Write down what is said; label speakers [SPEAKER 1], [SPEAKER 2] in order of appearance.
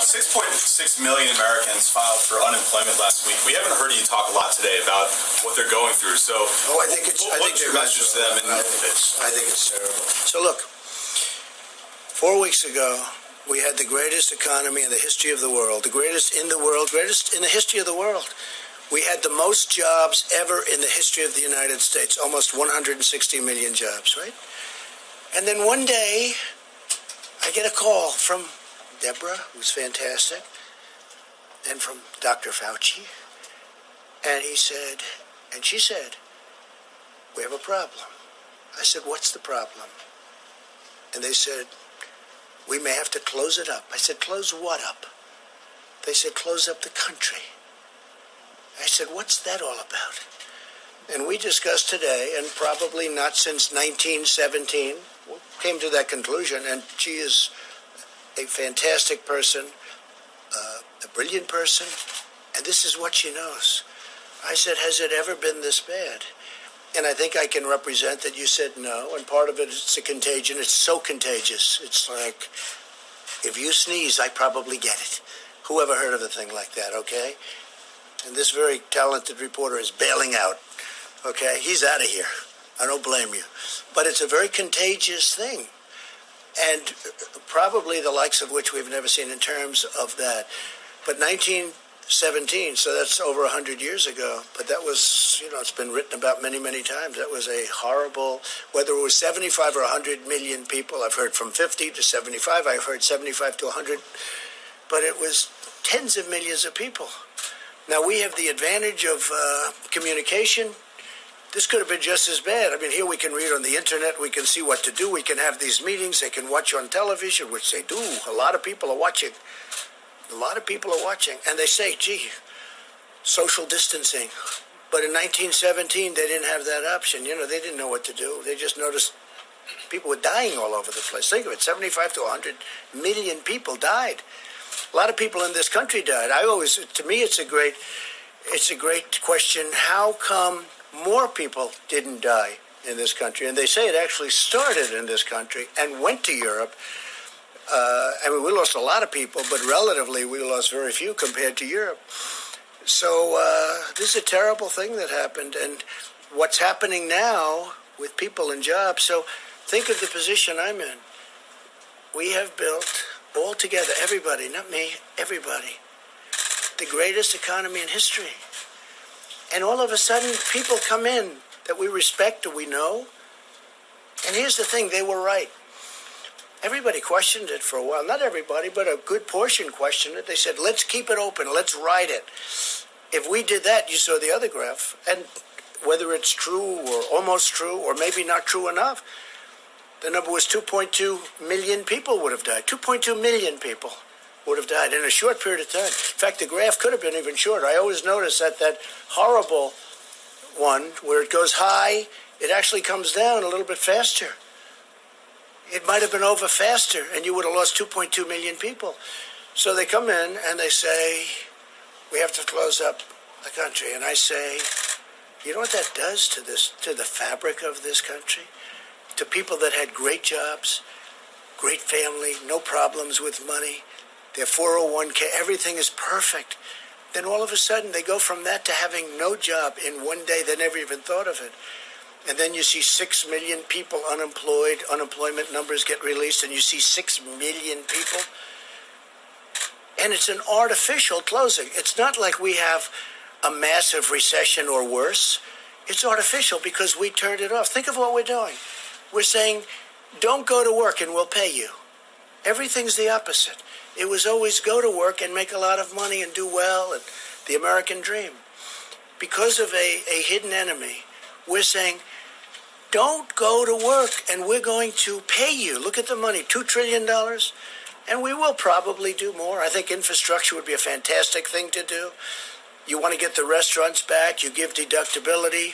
[SPEAKER 1] 6.6 million Americans filed for unemployment last week. We haven't heard you talk a lot today about what they're going through. So, what's your message to them?
[SPEAKER 2] I think it's terrible. So look, 4 weeks ago, we had the greatest economy in the history of the world, the greatest in the world, greatest in the history of the world. We had the most jobs ever in the history of the United States, almost 160 million jobs, right? And then one day, I get a call from Deborah, who's fantastic, and from Dr. Fauci, and she said, we have a problem. I said, what's the problem? And they said, we may have to close it up. I said, close what up? They said, close up the country. I said, what's that all about? And we discussed today, and probably not since 1917, came to that conclusion, and she is a fantastic person, a brilliant person, and this is what she knows. I said, has it ever been this bad? And I think I can represent that you said no, and part of it is a contagion. It's so contagious. It's like, if you sneeze, I probably get it. Who ever heard of a thing like that, okay? And this very talented reporter is bailing out, okay? He's out of here. I don't blame you. But it's a very contagious thing, and probably the likes of which we've never seen in terms of that. But 1917, so that's over 100 years ago, but that was, it's been written about many, many times. That was a horrible, whether it was 75 or 100 million people, I've heard from 50 to 75, I've heard 75 to 100, but it was tens of millions of people. Now, we have the advantage of communication. This could have been just as bad. I mean, here we can read on the internet, we can see what to do, we can have these meetings, they can watch on television, which they do. A lot of people are watching. And they say, gee, social distancing. But in 1917, they didn't have that option. They didn't know what to do. They just noticed people were dying all over the place. Think of it, 75 to 100 million people died. A lot of people in this country died. To me, it's a great question. How come more people didn't die in this country? And they say it actually started in this country and went to Europe. We lost a lot of people, but relatively we lost very few compared to Europe. So this is a terrible thing that happened. And what's happening now with people and jobs, so think of the position I'm in. We have built all together, everybody, not me, everybody, the greatest economy in history. And all of a sudden, people come in that we respect or we know. And here's the thing, they were right. Everybody questioned it for a while. Not everybody, but a good portion questioned it. They said, let's keep it open, let's ride it. If we did that, you saw the other graph. And whether it's true or almost true or maybe not true enough, the number was 2.2 million people would have died. 2.2 million people would have died in a short period of time. In fact, the graph could have been even shorter. I always notice that horrible one where it goes high, it actually comes down a little bit faster. It might have been over faster, and you would have lost 2.2 million people. So they come in and they say, we have to close up the country. And I say, you know what that does to the fabric of this country? To people that had great jobs, great family, no problems with money, their 401k, everything is perfect. Then all of a sudden they go from that to having no job in one day. They never even thought of it. And then you see 6 million people unemployed, unemployment numbers get released, and you see 6 million people. And it's an artificial closing. It's not like we have a massive recession or worse. It's artificial because we turned it off. Think of what we're doing. We're saying, don't go to work and we'll pay you. Everything's the opposite. It was always go to work and make a lot of money and do well, and the American dream. Because of a hidden enemy, we're saying, don't go to work and we're going to pay you. Look at the money, $2 trillion. And we will probably do more. I think infrastructure would be a fantastic thing to do. You want to get the restaurants back, you give deductibility.